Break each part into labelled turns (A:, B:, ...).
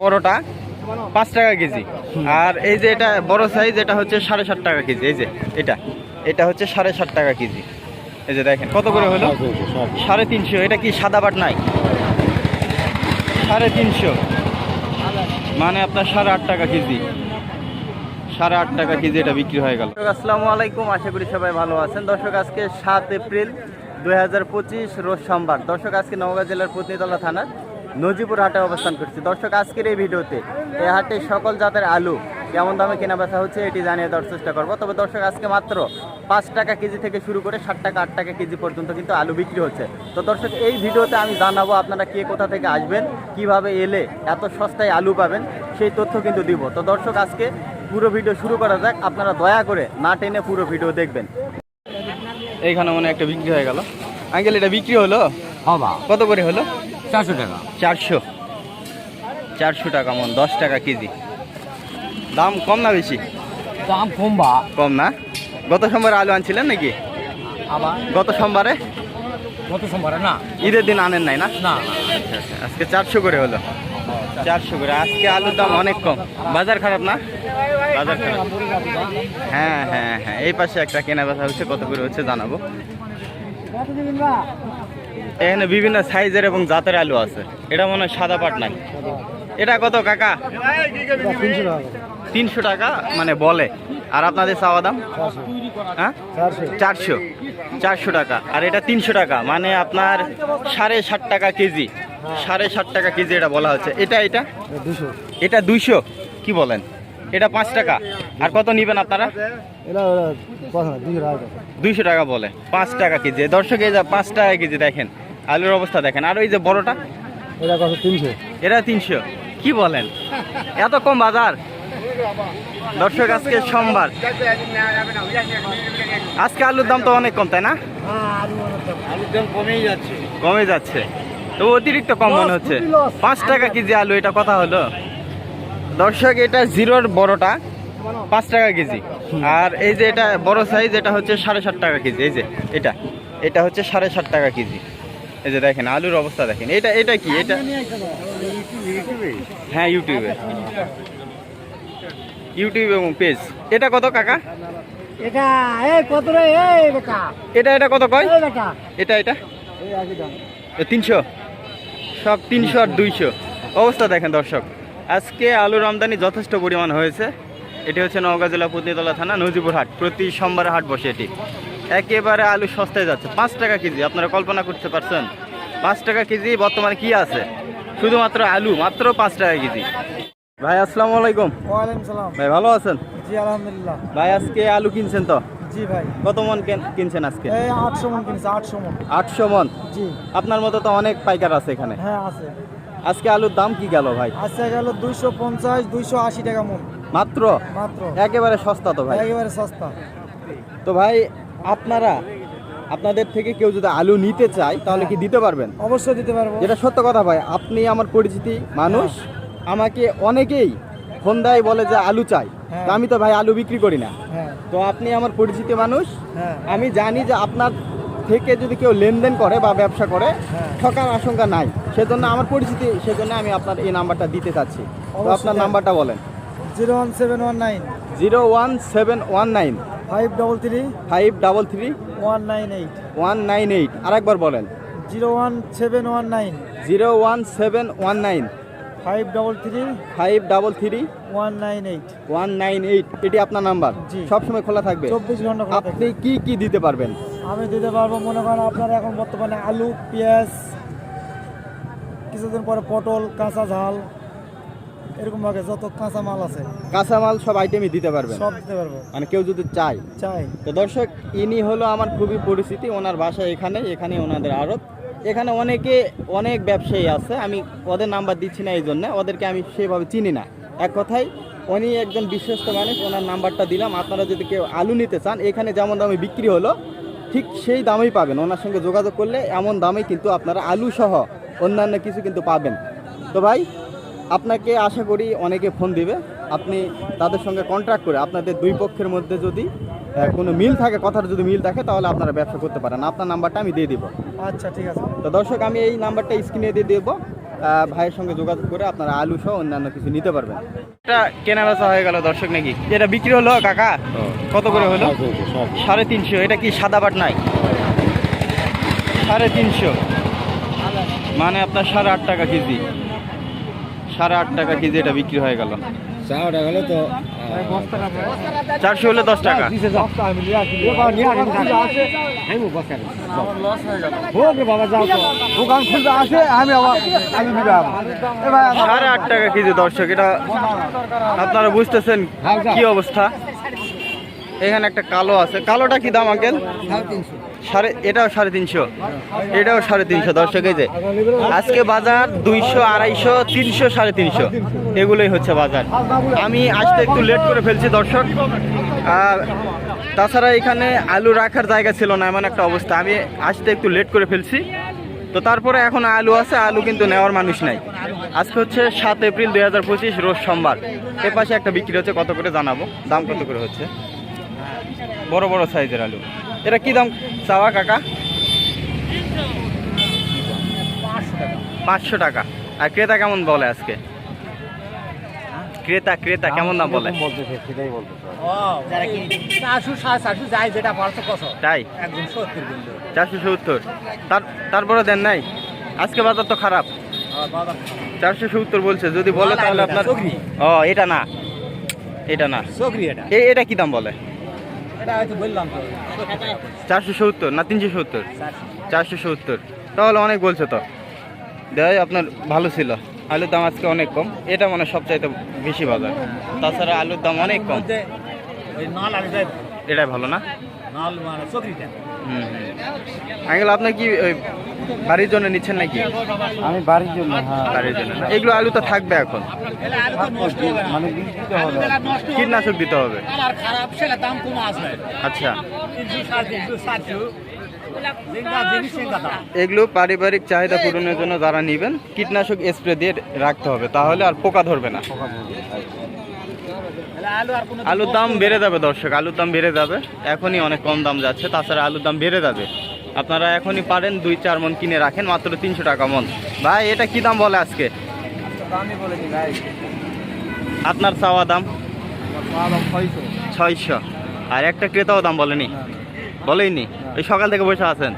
A: বড়টা 5 টাকা কেজি। আর এই যে এটা বড় সাইজ, এটা হচ্ছে 7.5 টাকা কেজি। এই যে এটা হচ্ছে 7.5 টাকা কেজি। এই যে দেখেন কত করে হলো, 350। এটা কি সাদা বাট নাই? 350 মানে আপনার 8.5 টাকা কেজি। 8.5 টাকা কেজি এটা বিক্রি হয়ে গেল। আসসালামু আলাইকুম, আশা করি সবাই ভালো আছেন। দর্শক, আজকে 7 এপ্রিল 2025 রোজ সোমবার। দর্শক, আজকে নওগাঁ জেলার পত্নীতলা থানার নজিপুর হাটে অবস্থান করছি। দর্শক, আজকের এই ভিডিওতে এই হাটে সকল জাতের আলু কেমন দামে কেনা বেচা হচ্ছে এটি জানিয়ে দেওয়ার চেষ্টা করবো। তবে দর্শক, আজকে মাত্র 5 টাকা কেজি থেকে শুরু করে 7 টাকা 8 টাকা কেজি পর্যন্ত কিন্তু আলু বিক্রি হচ্ছে। তো দর্শক, এই ভিডিওতে আমি জানাবো আপনারা কে কোথা থেকে আসবেন, কিভাবে এলে এত সস্তায় আলু পাবেন, সেই তথ্য কিন্তু দিব। তো দর্শক, আজকে পুরো ভিডিও শুরু করা যাক। আপনারা দয়া করে না টেনে পুরো ভিডিও দেখবেন। এইখানে মনে একটা বিক্রি হয়ে গেল। আঙ্কেল, এটা বিক্রি হলো? কত করে হলো?
B: 400 টাকা।
A: 400 টাকা মন, 10 টাকা কেজি। দাম কম না বেশি?
B: দাম
A: কম না? গত সোমবারে আলু আনছিলেন নাকি?
B: আবার
A: গত সোমবারে?
B: গত সোমবারে না,
A: ঈদের দিন আনেন নাই না?
B: না
A: আজকে 400 করে হলো। 400 করে। আজকে আলুর দাম অনেক কম। বাজার খারাপ না? বাজার খারাপ। হ্যাঁ হ্যাঁ হ্যাঁ, এই পাশে একটা কেনা বেচা হচ্ছে, কত করে হচ্ছে জানাবো। এখানে বিভিন্ন সাইজের এবং জাতের আলু আছে। এটা মনে হয় সাদা পাট নাই। এটা কত কাকা? 300 টাকা মানে বলে। আর আপনাদের চাওয়া দাম? হ্যাঁ, 400 টাকা। আর এটা 300 টাকা মানে আপনার 7.5 টাকা কেজি। 7.5 টাকা কেজি এটা বলা হচ্ছে। এটা 200। কি বলেন? এটা 5 টাকা। আর কত নিবেন আপনারা? 200 টাকা বলে। 5 টাকা কেজি। দর্শক, এই যে 5 টাকা কেজি, দেখেন আলুর অবস্থা দেখেন। আর ওই যে বড়টা, এটা 300। কি বলেন? এত কম বাজার? দর্শক, আজকে সোমবার, আজকে আলুর দাম তো অনেক কম, তাই না?
B: আলুর দাম
A: কমে যাচ্ছে তো অতিরিক্ত কম মনে হচ্ছে। 5 টাকা কেজি আলু, এটা কথা হলো? দর্শক, এটা জিরোর বড়টা 5 টাকা কেজি। আর এই যে এটা বড় সাইজ, এটা হচ্ছে 7.5 টাকা কেজি। এই যে এটা হচ্ছে 7.5 টাকা কেজি। এই যে দেখেন আলুর অবস্থা দেখেন। এটা কি? এটা হ্যাঁ, ইউটিউবে এবং পেজ। এটা কত কাকা?
B: এটা কত রে?
A: এটা কত কয়? এটা 300। সব 300 আর 200 অবস্থা দেখেন। দর্শক, আজকে আলুর আমদানি যথেষ্ট পরিমাণ হয়েছে। এটি হচ্ছে নওগাঁ জেলা পত্নীতলা থানা নজিপুর হাট। প্রতি সোমবারে হাট বসে। এটি একেবারে আলু সস্তায় যাচ্ছে। 5 টাকা কেজি। আপনারা কল্পনা করতে পারছেন 5 টাকা কেজি বর্তমানে কি আছে? শুধুমাত্র আলু, মাত্র 5 টাকা কেজি। ভাই, আসসালামু আলাইকুম।
B: ওয়ালাইকুম সালাম।
A: ভাই, ভালো আছেন?
B: জি আলহামদুলিল্লাহ।
A: ভাই, আজকে আলু কিনছেন তো?
B: জি ভাই।
A: কত মন কিনছেন আজকে?
B: 800 মন কিনছে। 800 মন।
A: 800 মন?
B: জি।
A: আপনার মতো তো অনেক পাইকার আছে এখানে।
B: হ্যাঁ আছে।
A: আজকে আলুর দাম কি গেল ভাই?
B: আজকে গেল 250 280 টাকা মন।
A: মাত্র? একেবারে সস্তা তো ভাই।
B: একেবারে সস্তা।
A: তো ভাই, আপনাদের থেকে কেউ যদি আলু নিতে চায় তাহলে কি দিতে পারবেন?
B: অবশ্যই দিতে পারবো।
A: যেটা সত্য কথা ভাই, আপনি আমার পরিচিতি মানুষ। আমাকে অনেকেই ফোন দেয়, বলে যে আলু চাই। তো আমি তো ভাই আলু বিক্রি করি না। তো আপনি আমার পরিচিতি মানুষ। আমি জানি যে আপনার থেকে যদি কেউ লেনদেন করে বা ব্যবসা করে, ঠকার আশঙ্কা নাই। সেজন্য আমার পরিচিতি, সেজন্য আমি আপনার এই নাম্বারটা দিতে চাচ্ছি। তো আপনার নাম্বারটা বলেন।
B: 01719
A: 01719
B: 533
A: 533
B: 198
A: 198। আরেকবার বলেন।
B: 01719
A: 01719
B: 533
A: 533
B: 198
A: 198। এটি আপনার নাম্বার? সবসময় খোলা থাকবে?
B: 24 ঘন্টা খোলা থাকবে।
A: আপনি কি দিতে পারবেন?
B: আমি দিতে পারবো, মনে করেন আপনার এখন বর্তমানে আলু, পেঁয়াজ, কিছুদিন পরে পটল, কাঁচা ঝাল, এরকম ভাবে যত কাঁচা মাল আছে,
A: কাঁচা মাল সব আইটেমই দিতে পারবেন?
B: সব দিতে পারবো,
A: মানে কেউ যদি চাই। তো দর্শক, ইনি হলো আমার খুবই পরিচিতি। ওনার বাসা এখানে ওনাদের আড়ত। এখানে অনেক ব্যবসায়ী আছে। আমি ওদের নাম্বার দিচ্ছি না, এই জন্য ওদেরকে আমি সেভাবে চিনি না। এক কথায় উনি একজন বিশ্বস্ত মানুষ, ওনার নাম্বারটা দিলাম। আপনারা যদি কেউ আলু নিতে চান, এখানে যেমন দামে বিক্রি হলো ঠিক সেই দামেই পাবেন। ওনার সঙ্গে যোগাযোগ করলে এমন দামেই কিন্তু আপনারা আলু সহ অন্যান্য কিছু কিন্তু পাবেন। তো ভাই, আপনাকে আশা করি অনেকে ফোন দিবে। আপনি তাদের সঙ্গে কন্ট্যাক্ট করে আপনাদের দুই পক্ষের মধ্যে যদি কোনো মিল থাকে, কথার যদি মিল থাকে, তাহলে আপনারা ব্যবসা করতে পারেন। আপনার নাম্বারটা আমি দিয়ে দিব।
B: আচ্ছা, ঠিক আছে।
A: তো দর্শক, আমি এই নাম্বারটা স্ক্রিনে দিয়ে দেবো। ভাইয়ের সঙ্গে যোগাযোগ করে আপনারা আলু সহ অন্যান্য কিছু নিতে পারবেন। এটা কেনা বেচা হয়ে গেল দর্শক নাকি? এটা বিক্রি হলো কাকা? কত করে হলো? 350। এটা কি সাদা পাট নাই? 350, মানে আপনার 8.5 টাকা কেজি। 8.5 টাকা কেজি এটা বিক্রি হয়ে গেল। 400 হলে 10 টাকা। সাড়ে 8 টাকা কেজি দর্শক। এটা আপনারা বুঝতেছেন কি অবস্থা। এখানে একটা কালো আছে, কালোটা কি দাম আঙ্কেল? এটাও 350, এটাও 350 দর্শক। এই যে আজকে বাজার 200, 250, 300, 350 এগুলোই হচ্ছে বাজার। আমি আসতে একটু লেট করে ফেলছি দর্শক। তাছাড়া এখানে আলু রাখার জায়গা ছিল না, এমন একটা অবস্থা। আমি আসতে একটু লেট করে ফেলছি, তো তারপরে এখন আলু আছে, আলু কিন্তু নেওয়ার মানুষ নাই। আজকে হচ্ছে 7 এপ্রিল 2025, রোজ সোমবার। এর পাশে একটা বিক্রি হচ্ছে, কত করে জানাবো, দাম কত করে হচ্ছে। বড় বড় সাইজের আলু। এটা কি দাম চাওয়া কাকা? 500 টাকা। আর ক্রেতা কেমন বলে আজকে? ক্রেতা কেমন দাম বলে? তাই 470। তারপরে দেন নাই? আজকে বাজার তো খারাপ। 470 বলছে। যদি বলে তাহলে আপনার এটা না, এটা কি দাম বলে? 470 না 370? 470 তাহলে অনেক বলছে তো। দেয় আপনার ভালো ছিল। আলুর দাম আজকে অনেক কম। এটা মানে সবচাইতে বেশি বাজার। তাছাড়া আলুর দাম অনেক কম। এটাই ভালো না? আঙ্কেল আপনার কি ওই বাড়ির জন্য নিচ্ছেন নাকি?
B: আমি বাড়ির জন্য।
A: বাড়ির জন্য। এগুলো আলু তো থাকবে এখন,
B: মানে
A: কীটনাশক দিতে হবে। আচ্ছা, এগুলো পারিবারিক চাহিদা পূরণের জন্য যারা নেবেন কীটনাশক স্প্রে দিয়ে রাখতে হবে, তাহলে আর পোকা ধরবে না। আলুর দাম বেড়ে যাবে দর্শক, আলুর দাম বেড়ে যাবে। এখনই অনেক কম দাম যাচ্ছে, তাছাড়া আলুর দাম বেড়ে যাবে। আপনারা এখনই পারেন 2-4 মন কিনে রাখেন, মাত্র 300 টাকা মন। ভাই এটা কি দাম বলে আজকে? আপনার চাওয়া দাম 600। আর একটা ক্রেতাও দাম বলেনি? বলেইনি? ওই সকাল থেকে বসে আছেন,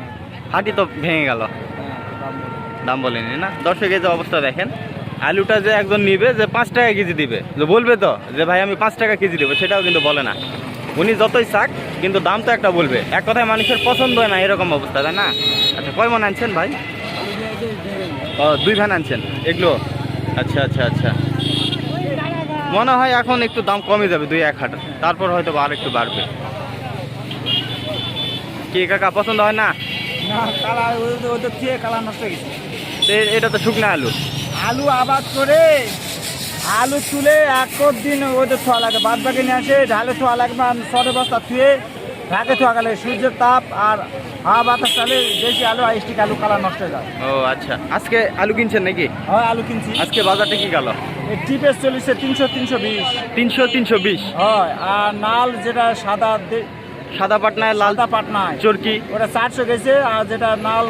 A: হাঁটি তো ভেঙে গেল, দাম বলেনি না দর্শক। এই যে অবস্থা দেখেন, আলুটা যে একজন নিবে যে 5 টাকা কেজি দিবে, যে বলবে তো যে ভাই আমি 5 টাকা কেজি দেবো, সেটাও কিন্তু বলে না। উনি যতই চাক কিন্তু দাম তো একটা বলবে। এক কথায় মানুষের পছন্দ হয় না, এরকম অবস্থা, তাই না? আচ্ছা, কয় মন আনছেন ভাই? 2 ভ্যান আনছেন এগুলো? আচ্ছা। মনে হয় এখন একটু দাম কমে যাবে 2-1 হাজার, তারপর হয়তো আর একটু বাড়বে। কি কাকা পছন্দ হয় না? এটা তো শুকনা আলু।
B: আলু আবাদ করে আলু তুলে 1 দিন ওদের থোয়া লাগে, বাদ বাকি নিয়ে আসে ঢালে থোয়া লাগবে। আর 6 বস্তা থুয়ে ঢাকে থোয়া গেলে সূর্যের তাপ আর হাওয়া বাতাস চালে বেশি আলু আইস্টিক আলু কালার নষ্ট হয়ে যায়।
A: ও আচ্ছা, আজকে আলু কিনছেন নাকি?
B: হয়, আলু কিনছি।
A: আজকে বাজারটা কি গেল?
B: টিপেস চলিছে 300-320।
A: 300-320
B: হয়। আর নাল যেটা
A: সাদা পাটনায়, লাল
B: পাটনায়
A: চরকি
B: ওটা 400 গেছে। আর যেটা নাল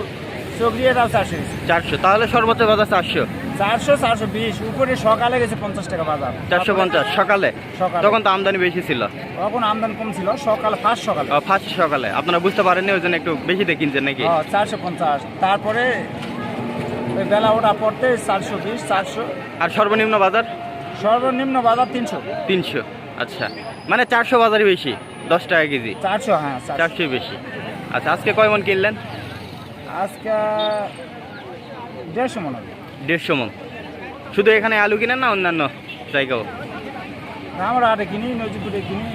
B: চকরি এটাও 400 গেছে।
A: 400, তাহলে সর্বোচ্চ বাজার 400।
B: 400-420 উপরে। সকালে গেছে 50 টাকা বাজার।
A: 450 সকালে? তখন তো আমদানি বেশি ছিল।
B: তখন আমদানি কম ছিল। সকালে
A: ফার্স্ট সকালে আপনারা বুঝতে পারেননি, ওই জন্য একটু বেশি দিয়ে কিনছেন নাকি?
B: 450। তারপরে ওই বেলা ওটা পড়তে 420, 400।
A: আর সর্বনিম্ন বাজার?
B: সর্বনিম্ন বাজার 300।
A: আচ্ছা, মানে 400 বাজারই বেশি, 10 টাকা কেজি।
B: 400, হ্যাঁ
A: 400 বেশি। আচ্ছা, আজকে কয় মন কিনলেন?
B: আজকে 150 মন।
A: 150 মন। শুধু এখানে আলু কিনেন না অন্যান্য জায়গাও?
B: আমরা হাটে কিনি, নজিপুরে কিনি,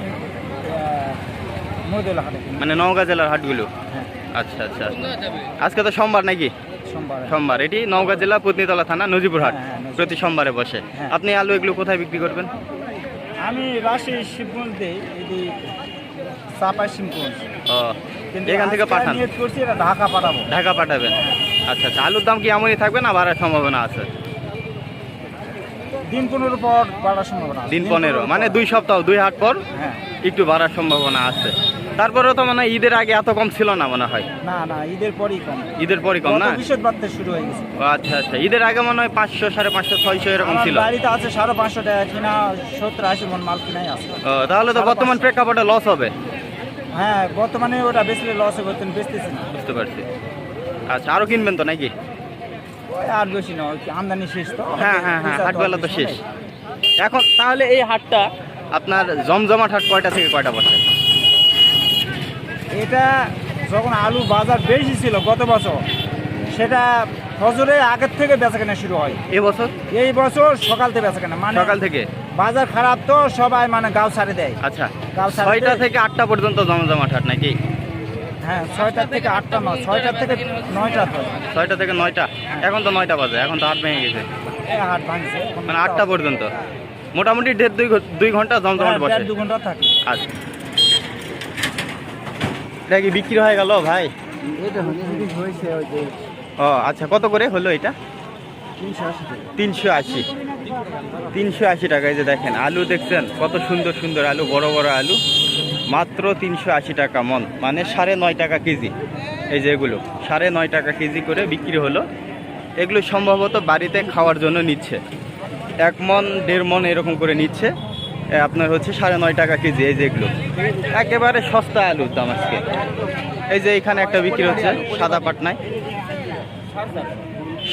B: মহিদুল্লাহ হাটে কিনি।
A: মানে নওগাঁ জেলার হাটগুলো?
B: হ্যাঁ।
A: আচ্ছা। আজকে তো সোমবার নাকি? সোমবার। এটি নওগাঁ জেলা পত্নীতলা থানা নজিপুর হাট।
B: হ্যাঁ,
A: প্রতি সোমবারে বসে।
B: হ্যাঁ।
A: আপনি আলু এগুলো কোথায় বিক্রি করবেন?
B: আমি রাজশাহী শিবগঞ্জ দেই, এটি চাপাই শিবগঞ্জ।
A: এখান থেকে পাঠান?
B: নিয়ত করছি এটা ঢাকা পাঠাবো।
A: ঢাকা পাঠাবেন? আচ্ছা। আলুর দাম কি এমনই থাকবে না বাড়ার সম্ভাবনা আছে?
B: দিন 15 পর বাড়ার সম্ভাবনা।
A: দিন 15 মানে 2 সপ্তাহ, 2 হাট পর
B: হ্যাঁ
A: একটু বাড়ার সম্ভাবনা আছে। তারপরেও তো মানে ঈদের আগে এত কম ছিল না মনে হয়।
B: না না, ঈদের পরই কম।
A: ঈদের পরই কম না?
B: বিশেষ বাড়তে শুরু হয়ে গেছে।
A: ও আচ্ছা আচ্ছা, ঈদের আগে মনে হয় 500, 550, 600 এরকম
B: আমার
A: ছিল।
B: বাড়িতে আছে 550 টাকা কিনা, 70-80 মন মাল কিনাই আছে।
A: ও, তাহলে তো বর্তমান প্রেক্ষাপটে লস হবে।
B: হ্যাঁ, বর্তমানে ওটা বেচলে লসে করতেন, বেচতেছি না।
A: বুঝতে পারছি। আচ্ছা, আরো কিনবেন তো নাকি?
B: ওই আর বেশি না, ওই আমদানি শেষ তো।
A: হ্যাঁ হ্যাঁ হ্যাঁ, হাটবেলা তো শেষ এখন। তাহলে এই হাটটা আপনার জমজমাট হাট কয়টা থেকে কয়টা বসে?
B: এটা যখন আলু বাজার বেশি ছিল গত বছর, সেটা ফজরের আগের থেকে বেচাকেনা শুরু হয়।
A: এবছর?
B: এই বছর সকাল থেকে বেচাকেনা, মানে
A: সকাল থেকে।
B: বাজার খারাপ তো সবাই মানে গাঁও ছাড়ে দেয়।
A: আচ্ছা,
B: গাঁও ছাড়ে
A: 6টা
B: দেয়।
A: থেকে 8টা পর্যন্ত জমজমাট হাট নাকি?
B: হ্যাঁ, 6টা থেকে 8টা নয়, 6টা থেকে 9টা।
A: 6টা থেকে 9টা। এখন তো 9টা বাজে, এখন তো হাট ভেঙে গেছে।
B: এই হাট ভাঙছে
A: মানে 8টা পর্যন্ত মোটামুটি 1.5-2 ঘন্টা জমজমাট বসে।
B: 1.5-2 ঘন্টা থাকে।
A: আচ্ছা, এটা কি বিক্রি হয়ে গেল ভাই?
B: এটা হয়েছে ওই যে
A: ও আচ্ছা, কত করে হলো এটা?
B: 380 টাকা।
A: 380। 380 টাকা। এই যে দেখেন আলু দেখছেন, কত সুন্দর সুন্দর আলু, বড় বড় আলু, মাত্র 380 টাকা মন, মানে 9.5 টাকা কেজি। এই যে এগুলো 9.5 টাকা কেজি করে বিক্রি হলো। এগুলো সম্ভবত বাড়িতে খাওয়ার জন্য নিচ্ছে, 1 মন 1.5 মন এরকম করে নিচ্ছে। আপনার হচ্ছে 9.5 টাকা কেজি। এই যে এগুলো একেবারে সস্তা আলুর দাম আজকে। এই যে এখানে একটা বিক্রি হচ্ছে সাদা পাটনায়,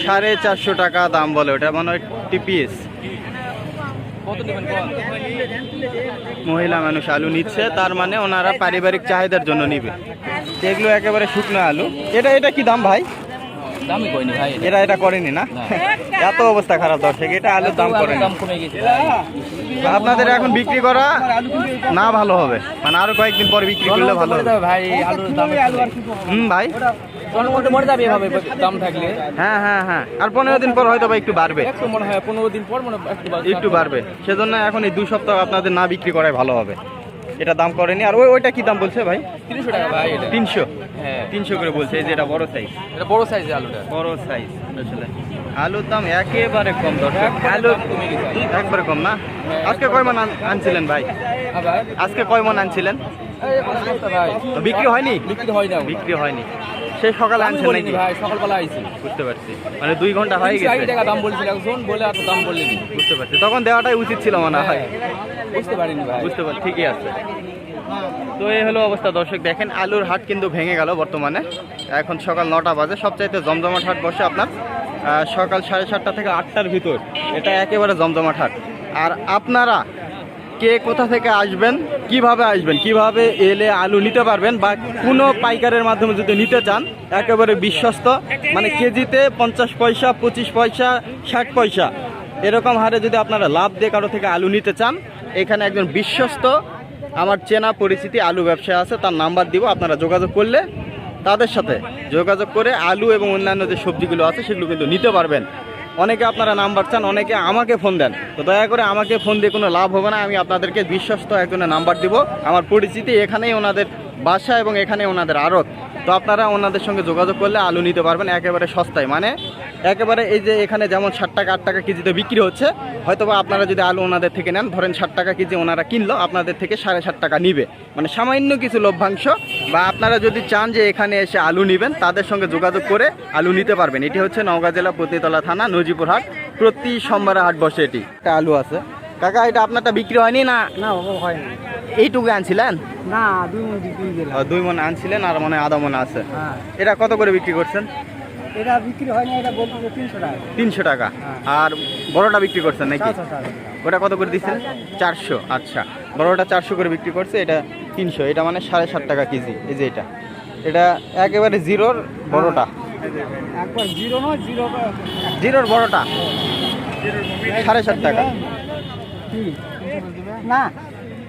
A: 450 টাকা দাম বলে, ওটা মনে হয় টিপিএস। মহিলা মানুষ আলু নিচ্ছে, তার মানে ওনারা পারিবারিক চাহিদার জন্য নিবে। এগুলো একেবারে শুকনো আলু। এটা কি দাম ভাই?
C: দামই কইনি ভাই,
A: এটা করেনি না? এত অবস্থা খারাপ দর্শক, এটা আলুর দাম করেনি।
C: দাম কমে গেছে।
A: আপনাদের এখন বিক্রি করা না ভালো হবে, মানে আরো কয়েকদিন পর বিক্রি করলে ভালো হবে
C: ভাই, আলুর দাম
A: ভাই।
C: মরে যাবে এভাবে দাম থাকলে।
A: হ্যাঁ হ্যাঁ হ্যাঁ, আর 15 দিন পর হয়তো বা একটু বাড়বে,
C: একটু মনে হয় 15 দিন পর মনে
A: একটু বাড়বে। সেজন্য এখন এই 2 সপ্তাহ আপনাদের না বিক্রি করাই ভালো হবে। এটা দাম করেনি। আর ওইটা কি দাম বলছে ভাই?
C: 300 টাকা ভাই এটা।
A: 300?
C: হ্যাঁ,
A: 300 করে বলছে। এই যে এটা বড় সাইজ,
C: এটা বড় সাইজের আলুটা।
A: বড় সাইজ। আসলে আলুর দাম একেবারে কম দর্শক, আলু
C: কমে গেছে।
A: একবারে কম না? আজকে কয় মন আনছিলেন ভাই?
C: আবার
A: আজকে কয় মন আনছিলেন?
C: এই 5 বস্তা ভাই।
A: বিক্রি হয়নি?
C: বিক্রি হয় না,
A: বিক্রি হয়নি। সেই সকালে আনছেন নাকি?
C: ভাই সকালবেলা আইছি।
A: বুঝতে পারছি, মানে 2 ঘন্টা হয়ে
C: 380
A: গেছে।
C: টাকা দাম বলছিল একজন, বলে এত দাম বললেনি।
A: বুঝতে পারছি, তখন দেওয়াটাই উচিত ছিল মনে হয়।
C: বুঝতে পারিনি ভাই।
A: বুঝতে পারছি, ঠিকই আছে। তো এই হলো অবস্থা দর্শক। দেখেন আলুর হাট কিন্তু ভেঙে গেল বর্তমানে। এখন সকাল 9টা বাজে। সবচাইতে জমজমাট হাট বসে আপনার সকাল 7:30টা থেকে 8টার ভিতর। এটা একেবারে জমজমাট হাট। আর আপনারা কে কোথা থেকে আসবেন, কিভাবে আসবেন, কিভাবে এলে আলু নিতে পারবেন, বা কোনো পাইকারের মাধ্যমে যদি নিতে চান, একেবারে বিশ্বস্ত, মানে কেজিতে 50 পয়সা, 25 পয়সা, 60 পয়সা এরকম হারে যদি আপনারা লাভ দিয়ে কারো থেকে আলু নিতে চান, এখানে একজন বিশ্বস্ত আমার চেনা পরিচিতি আলু ব্যবসায়ী আছে, তার নাম্বার দিব। আপনারা যোগাযোগ করলে তাদের সাথে যোগাযোগ করে আলু এবং অন্যান্য যে সবজিগুলো আছে সেগুলো কিন্তু নিতে পারবেন। অনেকে আপনারা নাম্বার চান, অনেকে আমাকে ফোন দেন, তো দয়া করে আমাকে ফোন দিয়ে কোনো লাভ হবে না। আমি আপনাদেরকে বিশ্বস্ত একজনের নাম্বার দিব, আমার পরিচিতি, এখানেই ওনাদের বাসা এবং এখানে ওনাদের আড়ত। তো আপনারা ওনাদের সঙ্গে যোগাযোগ করলে আলু নিতে পারবেন একেবারে সস্তায়। মানে একেবারে এই যে এখানে যেমন 60 টাকা 8 টাকা কেজিতে বিক্রি হচ্ছে, হয়তোবা আপনারা যদি আলু ওনাদের থেকে নেন, ধরেন 60 টাকা কেজি ওনারা কিনলো, আপনাদের থেকে 7.5 টাকা নিবে, মানে সামান্য কিছু লভ্যাংশ। বা আপনারা যদি চান যে এখানে এসে আলু নেবেন, তাদের সঙ্গে যোগাযোগ করে আলু নিতে পারবেন। এটি হচ্ছে নওগাঁ জেলা পতিতলা থানা নজিপুর হাট, প্রতি সোমবারে হাট বসে। এটি একটা আলু আছে কাকা, এটা আপনারটা বিক্রি হয়নি না?
B: না বাবা, হয় না।
A: এইটুকু আনছিলেন?
B: না, 2 মণ বিক্রি দিলাম।
A: 2 মণ আনছিলেন, আর মানে আধা মণ আছে।
B: হ্যাঁ,
A: এটা কত করে বিক্রি করছেন?
B: এটা বিক্রি হয় না, এটা বলতে 300 টাকা।
A: 300 টাকা।
B: হ্যাঁ।
A: আর বড়টা বিক্রি করছেন নাকি?
B: 400 টাকা।
A: ওটা কত করে দিচ্ছেন? 400। আচ্ছা, বড়টা 400 করে বিক্রি করছে, এটা 300। এটা মানে 7.5 টাকা কেজি। এই যে এটা একেবারে জিরোর বড়টা,
B: একবার জিরো নয়,
A: জিরোর বড়টা 7.5 টাকা।
B: না,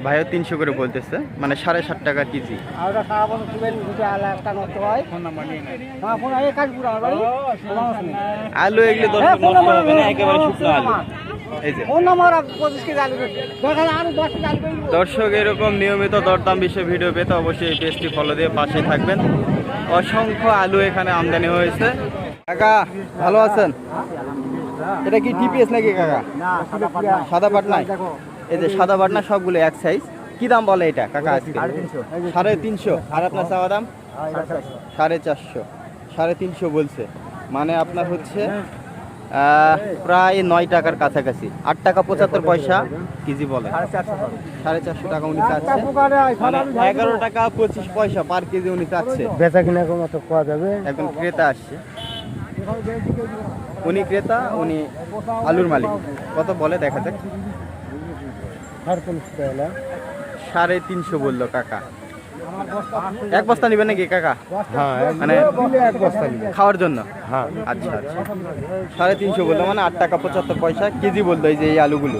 A: ভাইও 300 করে বলতেছে, মানে 7.5 টাকা কেজি।
B: আর ওটা সারা বছর তুলেন, যদি একটা নষ্ট হয় ফোন নাম্বার নিয়ে নেয়। আমার ফোন আগে কাজপুর আমার বাড়ি,
A: আলু এগুলো দর্শক নষ্ট হবে না, একেবারে শুকনো আলু। এই যে
B: ফোন নাম্বার 25 কেজি আলু, দরকার আরো 10 কেজি আলু।
A: দর্শক এরকম নিয়মিত দরদাম বিষয়ে ভিডিও পেতে অবশ্যই এই পেজটি ফলো দিয়ে পাশে থাকবেন। অসংখ্য আলু এখানে আমদানি হয়েছে। কাকা ভালো আছেন? এটা কি টিপিএস নাকি কাকা?
B: না,
A: সাদা পাটনায়? এই যে সাদা পাটনা সবগুলো এক সাইজ, কি দাম বলে এটা কাকা আজকে? 350। আর আপনার চাওয়া দাম 450। 350 বলছে, মানে আপনার হচ্ছে প্রায় 9 টাকার কাছাকাছি। 8 টাকা 75 পয়সা কেজি বলে। 450 টাকা উনি চাচ্ছে, মানে 11 টাকা 25 পয়সা পার কেজি উনি চাচ্ছে।
B: বেচা কিনা মতো পাওয়া যাবে।
A: একজন ক্রেতা আসছে, উনি ক্রেতা, উনি আলুর মালিক। কত বলে দেখা যাক। 350 বললো কাকা। এক বস্তা নিবেন নাকি কাকা?
B: হ্যাঁ,
A: মানে
B: এক বস্তা নিবে।
A: খাওয়ার জন্য?
B: হ্যাঁ।
A: আচ্ছা আচ্ছা। 350 বললো, মানে 8 টাকা 75 পয়সা কেজি বললো এই যে এই আলুগুলো।